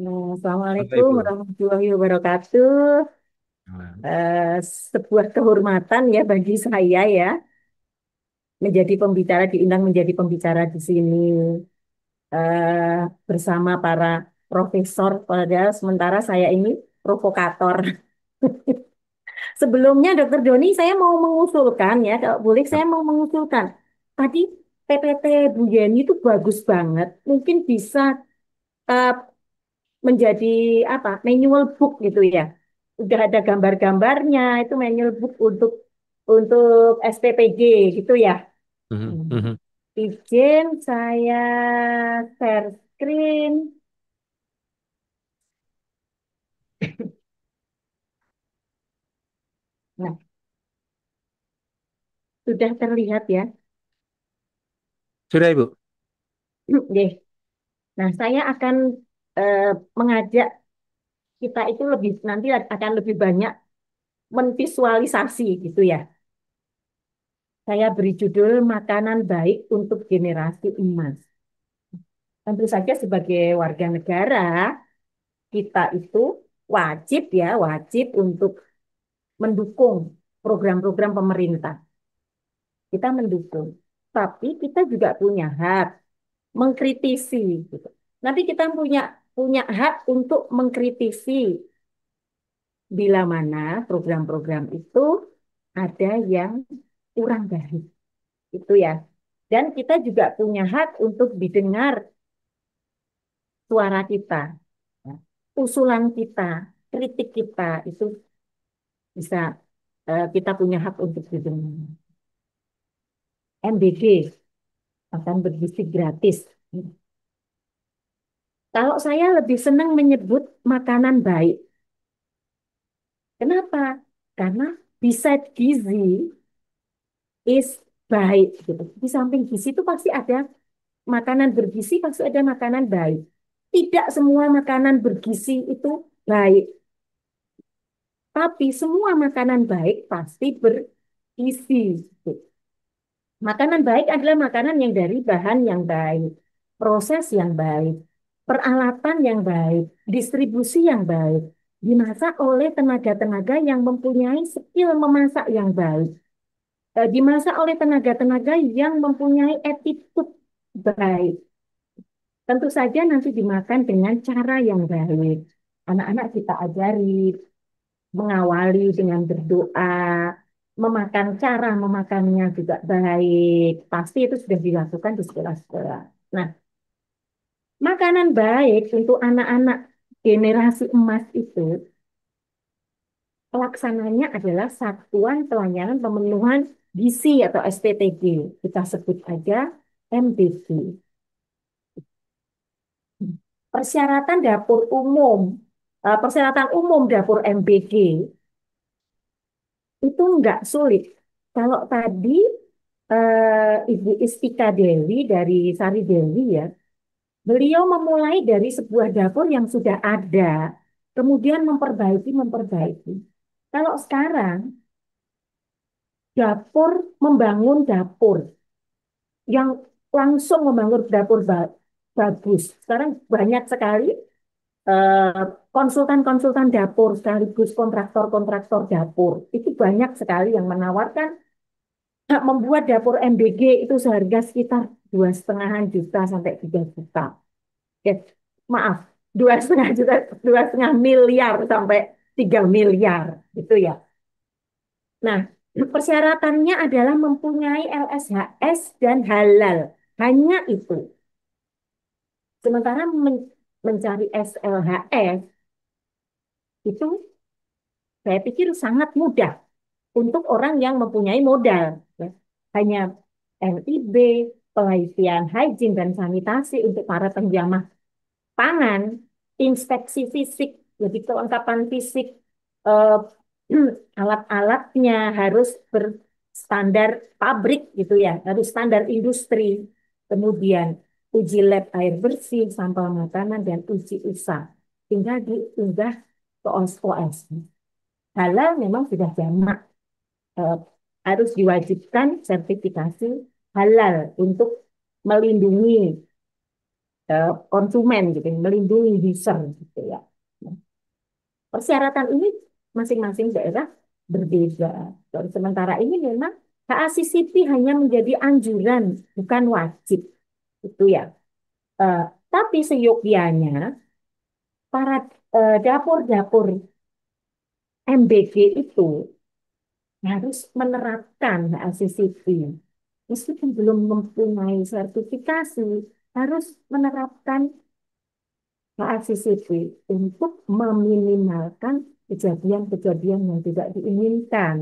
Nah, Halo Assalamualaikum Ibu. warahmatullahi wabarakatuh. Nah, Eh, Sebuah kehormatan ya bagi saya ya menjadi pembicara diundang menjadi pembicara di sini eh, bersama para profesor. Padahal sementara saya ini provokator. Sebelumnya Dokter Doni saya mau mengusulkan ya, kalau boleh ya. saya mau mengusulkan. Tadi PPT Bu Yeni itu bagus banget. Mungkin bisa eh, menjadi apa manual book gitu ya. Udah ada gambar-gambarnya itu manual book untuk SPPG gitu ya. Mhm, Hmm. mhm. Izin saya share screen. Nah, sudah terlihat ya. Sudah Ibu. Oke. Nah, saya akan eh, mengajak kita itu lebih nanti akan lebih banyak menvisualisasi gitu ya. Saya beri judul Makanan Baik untuk Generasi Emas. Tentu saja sebagai warga negara kita itu wajib untuk mendukung program-program pemerintah. Kita mendukung. Tapi kita juga punya hak mengkritisi gitu. Nanti kita punya punya hak untuk mengkritisi bila mana program-program itu ada yang kurang baik. Itu ya. Dan kita juga punya hak untuk didengar suara kita, ya. Usulan kita, kritik kita itu bisa kita punya hak untuk didengar. MBG akan bergizi gratis. Kalau saya lebih senang menyebut makanan baik. Kenapa? Karena beside gizi is baik gitu. Di samping gizi itu pasti ada makanan bergizi, pasti ada makanan baik. Tidak semua makanan bergizi itu baik, tapi semua makanan baik pasti bergizi. Gitu. Makanan baik adalah makanan yang dari bahan yang baik, proses yang baik, peralatan yang baik, distribusi yang baik, dimasak oleh tenaga-tenaga yang mempunyai skill memasak yang baik, dimasak oleh tenaga-tenaga yang mempunyai attitude baik. Tentu saja nanti dimakan dengan cara yang baik. Anak-anak kita ajari mengawali dengan berdoa, memakan cara memakannya juga baik. Pasti itu sudah dilakukan di sekolah-sekolah. Nah, makanan baik untuk anak-anak generasi emas itu pelaksananya adalah Satuan Pelayanan Pemenuhan Gizi atau SPTG. Kita sebut aja MBG. Persyaratan dapur umum, persyaratan umum dapur MBG itu nggak sulit. Kalau tadi Ibu Istika Dewi dari Sari Dewi ya, beliau memulai dari sebuah dapur yang sudah ada, kemudian memperbaiki. Kalau sekarang dapur membangun dapur yang langsung membangun dapur bagus. Sekarang banyak sekali eh, konsultan-konsultan dapur sekaligus kontraktor-kontraktor dapur. Itu banyak sekali yang menawarkan membuat dapur MBG itu seharga sekitar 2,5 juta sampai 3 juta. Ya, maaf, 2,5 juta, 2,5 miliar sampai 3 miliar, gitu ya. Nah, persyaratannya adalah mempunyai LSHS dan halal. Hanya itu. Sementara mencari SLHS itu saya pikir sangat mudah untuk orang yang mempunyai modal. Ya. Hanya NIB, penelitian hygiene dan sanitasi untuk para penjamah pangan, inspeksi fisik, jadi kelengkapan fisik, eh, alat-alatnya harus berstandar pabrik gitu ya, harus standar industri. Kemudian uji lab air bersih, sampel makanan, dan uji usaha. Tinggal diunggah ke OS. Halal memang sudah jamak, eh, harus diwajibkan sertifikasi halal untuk melindungi konsumen gitu, melindungi user gitu ya. Nah, persyaratan ini masing-masing daerah berbeda. Sementara ini memang HACCP hanya menjadi anjuran, bukan wajib. Itu ya. Eh, tapi seyogyanya para dapur-dapur MBG itu harus menerapkan HACCP. Meskipun belum mempunyai sertifikasi, harus menerapkan HACCP untuk meminimalkan kejadian-kejadian yang tidak diinginkan.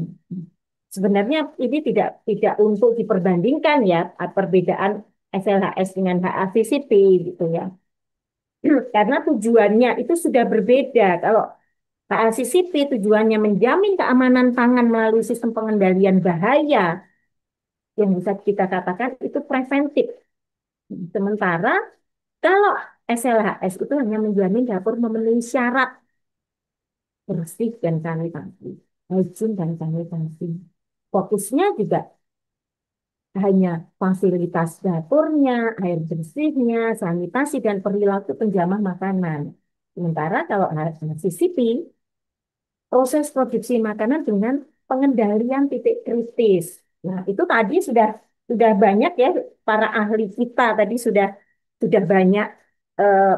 Sebenarnya ini tidak untuk diperbandingkan ya perbedaan SLHS dengan HACCP gitu ya. Karena tujuannya itu sudah berbeda. Kalau HACCP tujuannya menjamin keamanan pangan melalui sistem pengendalian bahaya yang bisa kita katakan itu preventif. Sementara kalau SLHS itu hanya menjamin dapur memenuhi syarat bersih dan sanitasi, hygiene dan sanitasi. Fokusnya juga hanya fasilitas dapurnya, air bersihnya, sanitasi, dan perilaku penjamah makanan. Sementara kalau CCP, proses produksi makanan dengan pengendalian titik kritis. Nah, itu tadi sudah banyak ya para ahli kita tadi sudah banyak eh,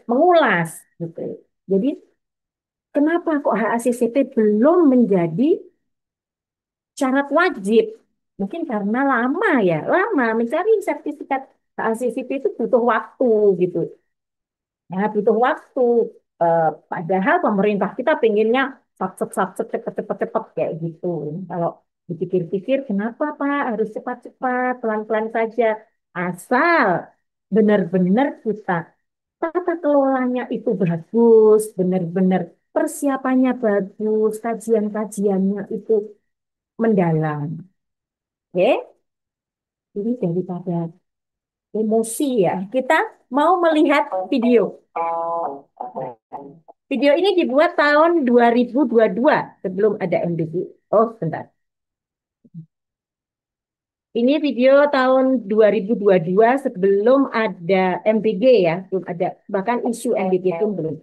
mengulas gitu. Jadi kenapa kok HACCP belum menjadi syarat wajib? Mungkin karena lama mencari sertifikat HACCP itu butuh waktu gitu. Ya, butuh waktu. Padahal pemerintah kita pengennya sat cepet-cepet kayak gitu. Kalau dipikir-pikir, kenapa Pak harus cepat-cepat, pelan-pelan saja. Asal benar-benar kita tata kelolanya itu bagus, benar-benar persiapannya bagus, kajian-kajiannya itu mendalam. Oke, ini daripada emosi ya. Kita mau melihat video. Video ini dibuat tahun 2022 sebelum ada MBG. Oh, bentar. Ini video tahun 2022 sebelum ada MBG ya, belum ada bahkan isu MBG itu belum.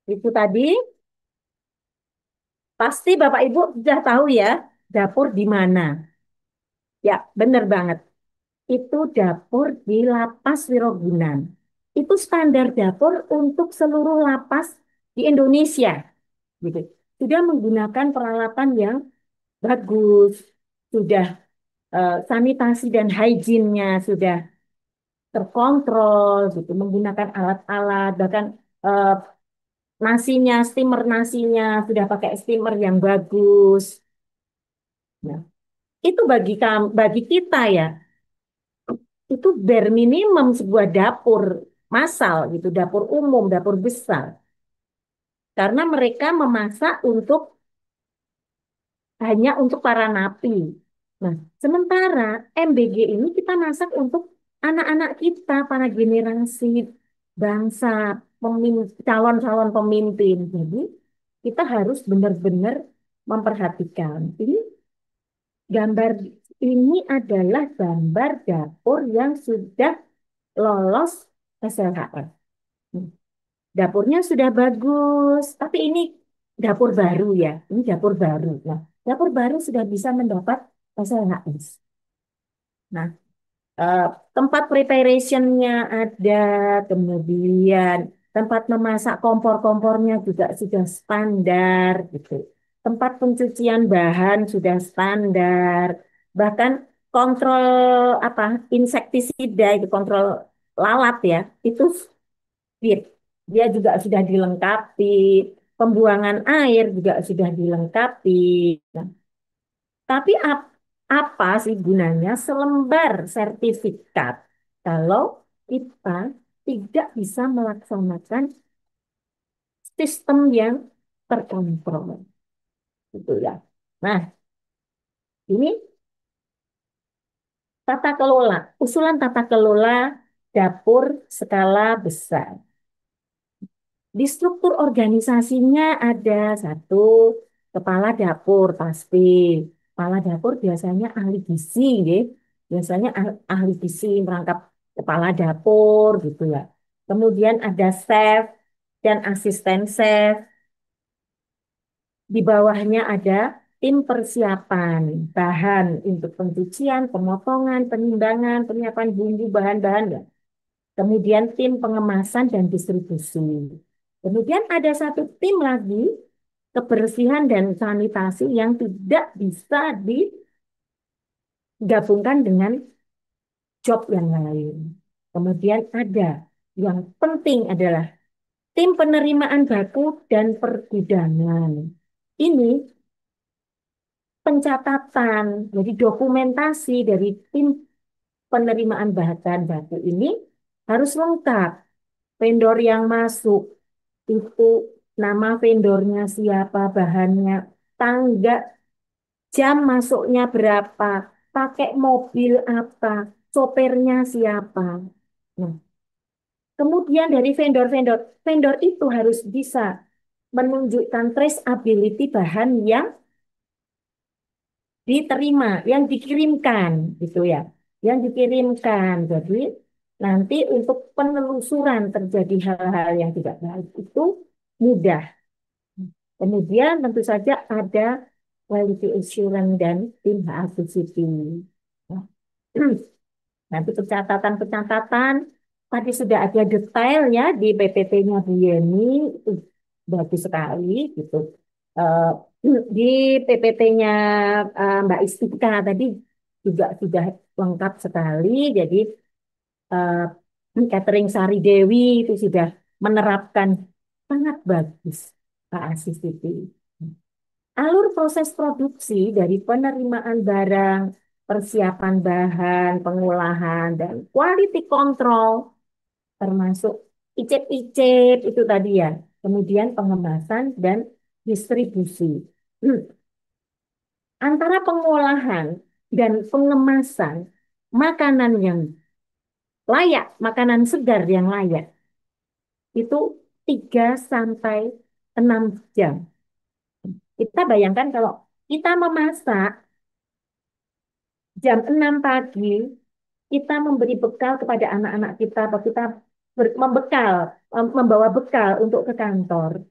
Itu tadi pasti Bapak Ibu sudah tahu ya dapur di mana. Ya, benar banget. Itu dapur di Lapas Wirogunan. Itu standar dapur untuk seluruh lapas di Indonesia, gitu. Sudah menggunakan peralatan yang bagus, sudah sanitasi dan hygiene-nya sudah terkontrol, gitu. Menggunakan alat-alat, bahkan eh, steamer nasinya sudah pakai steamer yang bagus. Nah, itu bagi kita ya itu bare minimum sebuah dapur massal gitu, dapur umum, dapur besar. Karena mereka memasak hanya untuk para napi. Nah, sementara MBG ini kita masak untuk anak-anak kita, para generasi bangsa, calon-calon pemimpin. Jadi kita harus benar-benar memperhatikan. Gambar ini adalah gambar dapur yang sudah lolos SLHR. Dapurnya sudah bagus, tapi ini dapur baru ya. Ini dapur baru. Nah, dapur baru sudah bisa mendapat SLHS. Nah, eh, tempat preparationnya ada, kemudian tempat memasak kompor-kompornya juga sudah standar gitu. Tempat pencucian bahan sudah standar. Bahkan kontrol apa insektisida itu kontrol lalat ya, itu fit. Dia juga sudah dilengkapi, pembuangan air juga sudah dilengkapi. Nah, tapi apa sih gunanya selembar sertifikat kalau kita tidak bisa melaksanakan sistem yang terkontrol, gitu ya. Nah, ini tata kelola, usulan tata kelola dapur skala besar. Di struktur organisasinya ada satu kepala dapur pasti. Kepala dapur biasanya ahli gizi, ya. Biasanya ahli gizi merangkap kepala dapur gitu ya. Kemudian ada chef dan asisten chef. Di bawahnya ada tim persiapan bahan untuk pencucian, pemotongan, penimbangan, penyiapan bumbu bahan-bahan ya. Kemudian tim pengemasan dan distribusi. Kemudian ada satu tim lagi kebersihan dan sanitasi yang tidak bisa digabungkan dengan job yang lain. Kemudian ada yang penting adalah tim penerimaan baku dan pergudangan. Ini pencatatan, jadi dokumentasi dari tim penerimaan bahan baku ini harus lengkap. Vendor yang masuk, itu nama vendornya siapa, bahannya, tangga, jam masuknya berapa, pakai mobil apa, sopirnya siapa. Nah, kemudian dari vendor-vendor, vendor itu harus bisa menunjukkan traceability bahan yang diterima, yang dikirimkan, gitu ya, yang dikirimkan. Jadi nanti untuk penelusuran terjadi hal-hal yang tidak baik itu mudah. Kemudian tentu saja ada quality assurance dan tim HACCP. Nah, nanti pencatatan-pencatatan tadi sudah ada detailnya di PPT-nya Bu Yeni, itu bagus sekali gitu. Eh, di PPT-nya Mbak Istika tadi juga sudah lengkap sekali. Jadi Catering Sari Dewi itu sudah menerapkan sangat bagus Pak Asistiti. Alur proses produksi dari penerimaan barang, persiapan bahan, pengolahan, dan quality control, termasuk icip-icip itu tadi ya. Kemudian pengemasan dan distribusi. Antara pengolahan dan pengemasan makanan yang layak, makanan segar yang layak, itu 3 sampai 6 jam. Kita bayangkan kalau kita memasak jam 6 pagi, kita memberi bekal kepada anak-anak kita, atau kita membekal, membawa bekal untuk ke kantor.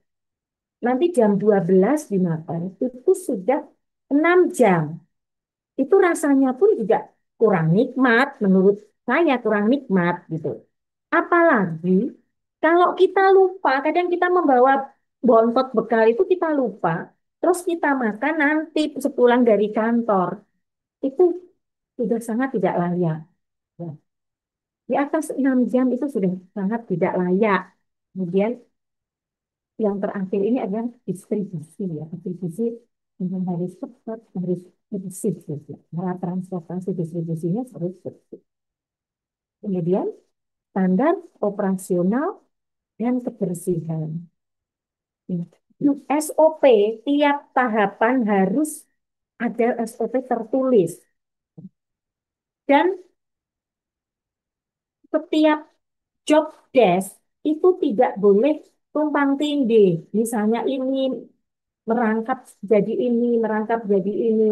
Nanti jam 12 dimakan, itu sudah 6 jam. Itu rasanya pun juga kurang nikmat, menurut saya kurang nikmat gitu. Apalagi kalau kita lupa, kadang kita membawa bontot bekal itu kita lupa, terus kita makan nanti sepulang dari kantor, itu sudah sangat tidak layak. Ya. Di atas 6 jam itu sudah sangat tidak layak. Kemudian yang terakhir ini adalah distribusi ya. Distribusi yang harus cepat, harus bersih. Ya. Cara transportasi distribusinya harus bersih. Kemudian standar operasional dan kebersihan. SOP tiap tahapan harus ada SOP tertulis. Dan setiap job desk itu tidak boleh tumpang tindih. Misalnya ini merangkap jadi ini, merangkap jadi ini.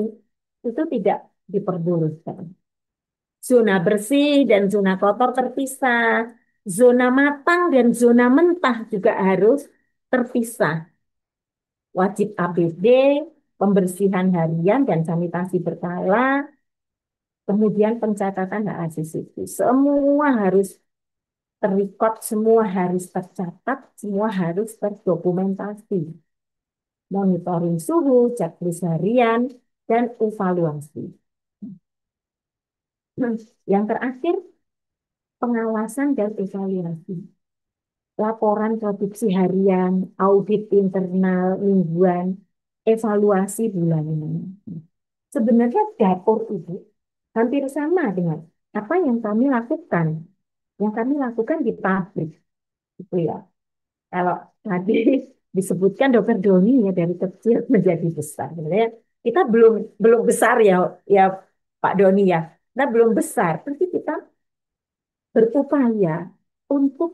Itu tidak diperbolehkan. Zona bersih dan zona kotor terpisah. Zona matang dan zona mentah juga harus terpisah. Wajib APD, pembersihan harian dan sanitasi berkala, Kemudian pencatatan hak asasi itu. Semua harus terrecord, semua harus tercatat, semua harus terdokumentasi. Monitoring suhu, checklist harian, dan evaluasi. Yang terakhir, pengawasan dan evaluasi. Laporan produksi harian, audit internal mingguan, evaluasi bulanan. Sebenarnya dapur itu hampir sama dengan apa yang kami lakukan. Yang kami lakukan di pabrik, gitu ya. Kalau tadi disebutkan Dokter Doni ya dari kecil menjadi besar. Sebenarnya kita belum belum besar ya, ya Pak Doni ya. Kita belum besar, tapi kita berupaya untuk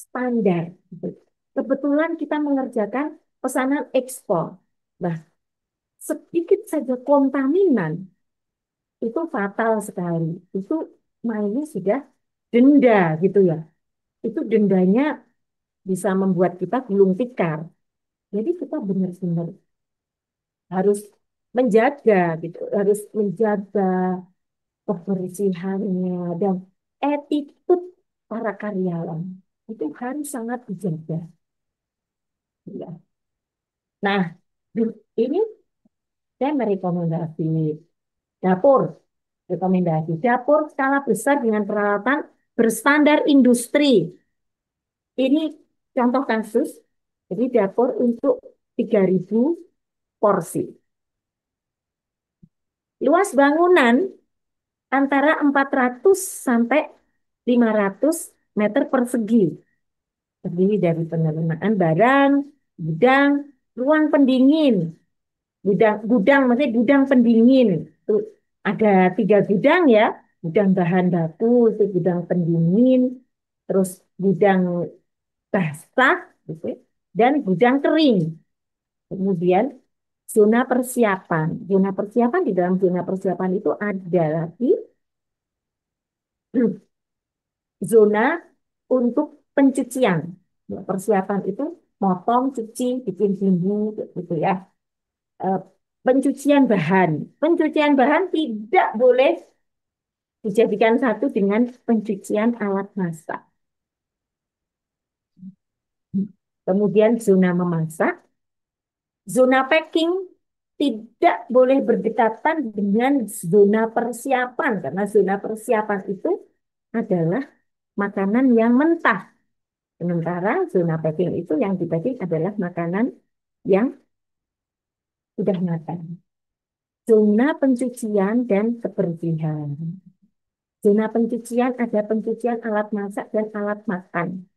standar. Gitu. Kebetulan kita mengerjakan pesanan ekspor. Nah, sedikit saja kontaminan itu fatal sekali. Itu mainnya sudah denda gitu ya. Itu dendanya bisa membuat kita gulung tikar. Jadi kita benar-benar harus menjaga gitu, harus menjaga kebersihannya dan attitude para karyawan itu harus sangat dijaga. Ya. Nah, ini saya merekomendasi dapur, rekomendasi dapur skala besar dengan peralatan berstandar industri. Ini contoh kasus, jadi dapur untuk 3.000 porsi. Luas bangunan antara 400 sampai 500 meter persegi. Terdiri dari penerimaan barang, gudang, ruang pendingin, gudang maksudnya gudang pendingin. Itu ada 3 gudang ya, gudang bahan baku, itu gudang pendingin, terus gudang basah, gitu, ya, dan gudang kering. Kemudian zona persiapan. Zona persiapan di dalam zona persiapan itu ada lagi zona untuk pencucian. Ya, persiapan itu motong, cuci, bikin bumbu, gitu ya. Eh, Pencucian bahan. Pencucian bahan tidak boleh dijadikan satu dengan pencucian alat masak. Kemudian zona memasak, zona packing tidak boleh berdekatan dengan zona persiapan karena zona persiapan itu adalah makanan yang mentah. Sementara zona packing itu yang di packing adalah makanan yang sudah matang. Zona pencucian dan kebersihan. Zona pencucian ada pencucian alat masak dan alat makan.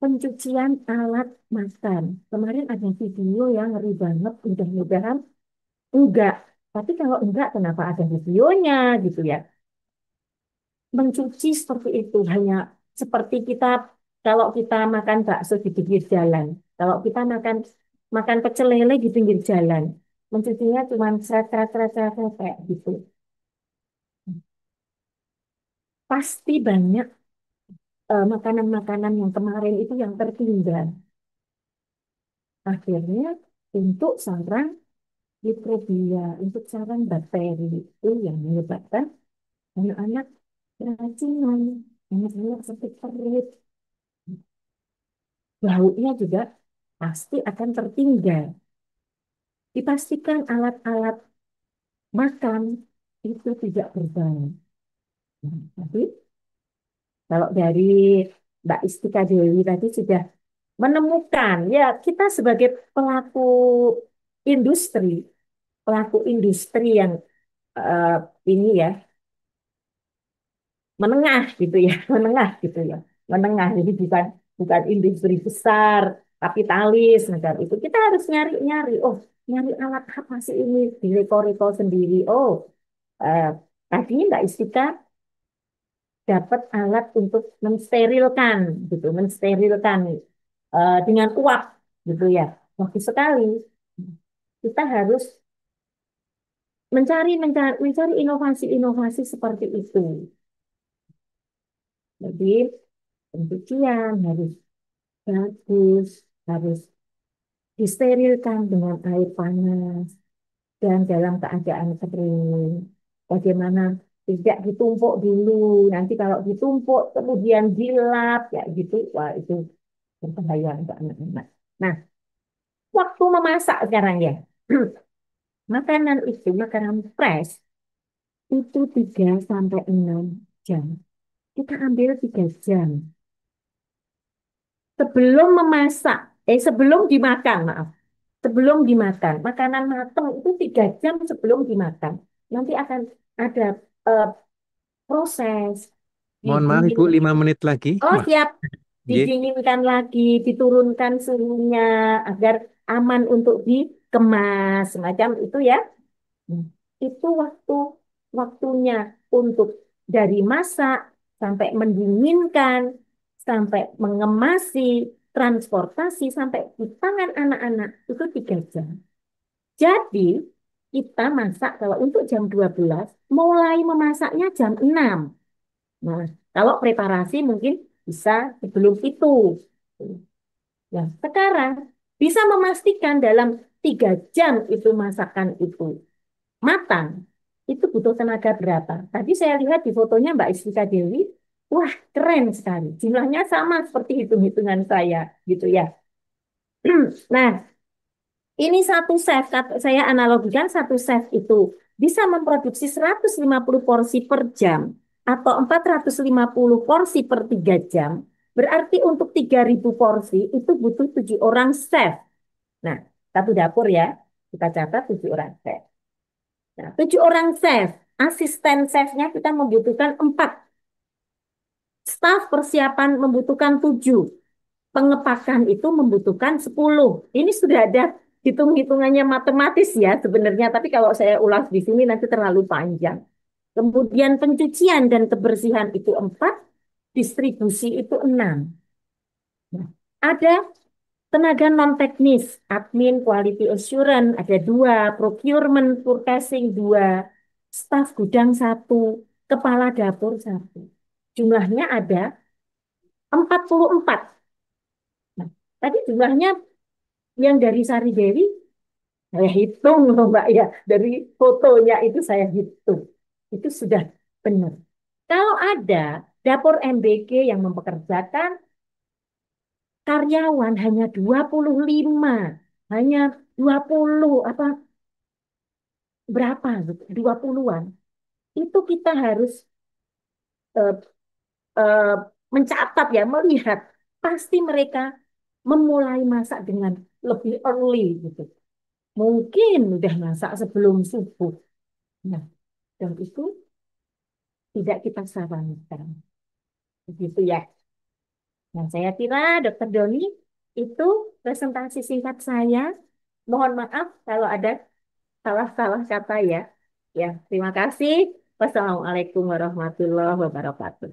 Pencucian alat makan. Kemarin ada video yang ngeri banget, mudah-mudahan enggak. Tapi kalau enggak, kenapa ada videonya gitu ya? Mencuci seperti itu hanya seperti kita kalau kita makan bakso di pinggir jalan. Kalau kita makan makan pecel lele di pinggir jalan. Mencucinya cuma seret, seret, seret, seret, seret, kayak gitu. Pasti banyak makanan-makanan yang kemarin itu yang tertinggal. Akhirnya untuk sarang mikrobia, untuk sarang bakteri itu yang menyebabkan anak-anak keracunan, anak-anak sakit perut, baunya juga pasti akan tertinggal. Dipastikan alat-alat makan itu tidak berbau. Nah, tapi kalau dari Mbak Istika Dewi tadi sudah menemukan, ya kita sebagai industri, pelaku industri yang eh, ini ya menengah gitu ya, menengah gitu ya, menengah. Jadi bukan bukan industri besar, kapitalis macam itu. Kita harus nyari-nyari. Oh, nyari alat apa sih ini di reko-reko sendiri. Oh, eh, tadi Mbak Istika dapat alat untuk mensterilkan gitu, mensterilkan dengan uap gitu ya. Bagus sekali. Kita harus mencari inovasi-inovasi seperti itu. Jadi pencucian harus bagus, harus disterilkan dengan air panas dan dalam keadaan kering. bagaimana tidak ditumpuk dulu, nanti kalau ditumpuk kemudian dilap, ya gitu, wah itu berbahaya untuk anak-anak. Nah, waktu memasak sekarang ya, makanan itu, makanan fresh, itu 3 sampai 6 jam. Kita ambil 3 jam. Sebelum memasak, sebelum dimakan, maaf. Sebelum dimakan, makanan matang itu 3 jam sebelum dimakan. Nanti akan ada eh, proses Mohon maaf didingin. Ibu, 5 menit lagi. Oh Wah, siap, J. didinginkan lagi, diturunkan suhunya agar aman untuk dikemas, semacam itu ya. Hmm. Itu waktunya untuk dari masak sampai mendinginkan, sampai mengemasi, transportasi sampai di tangan anak-anak itu 3 jam. Jadi kita masak kalau untuk jam 12 mulai memasaknya jam 6. Nah, kalau preparasi mungkin bisa sebelum itu. Nah, sekarang bisa memastikan dalam 3 jam itu masakan itu matang, itu butuh tenaga berapa? Tadi saya lihat di fotonya Mbak Istika Dewi, wah keren sekali. Jumlahnya sama seperti hitung-hitungan saya, gitu ya. Nah, ini satu chef, saya analogikan satu chef itu bisa memproduksi 150 porsi per jam atau 450 porsi per 3 jam. Berarti untuk 3.000 porsi itu butuh 7 orang chef. Nah, satu dapur ya, kita catat 7 orang chef. Nah, 7 orang chef, asisten chefnya kita membutuhkan 4, staf persiapan membutuhkan 7, pengepakan itu membutuhkan 10. Ini sudah ada hitung-hitungannya matematis ya sebenarnya, tapi kalau saya ulas di sini nanti terlalu panjang. Kemudian pencucian dan kebersihan itu 4, distribusi itu 6. Nah, ada tenaga non-teknis, admin, quality assurance, ada 2, procurement, purchasing 2, staf gudang 1, kepala dapur 1. Jumlahnya ada 44. Nah, tadi jumlahnya yang dari Sari Dewi, saya hitung loh Mbak ya. Dari fotonya itu saya hitung. Itu sudah benar. Kalau ada dapur MBG yang mempekerjakan karyawan hanya 25, hanya 20 apa berapa gitu, 20-an. Itu kita harus eh, eh, mencatat ya, melihat pasti mereka memulai masak dengan lebih early gitu. Mungkin udah masak sebelum subuh. Nah, dan itu tidak kita sarankan. Begitu ya. Nah, saya kira Dokter Doni itu presentasi singkat saya. Mohon maaf kalau ada salah-salah kata ya. Ya, terima kasih. Wassalamualaikum warahmatullahi wabarakatuh.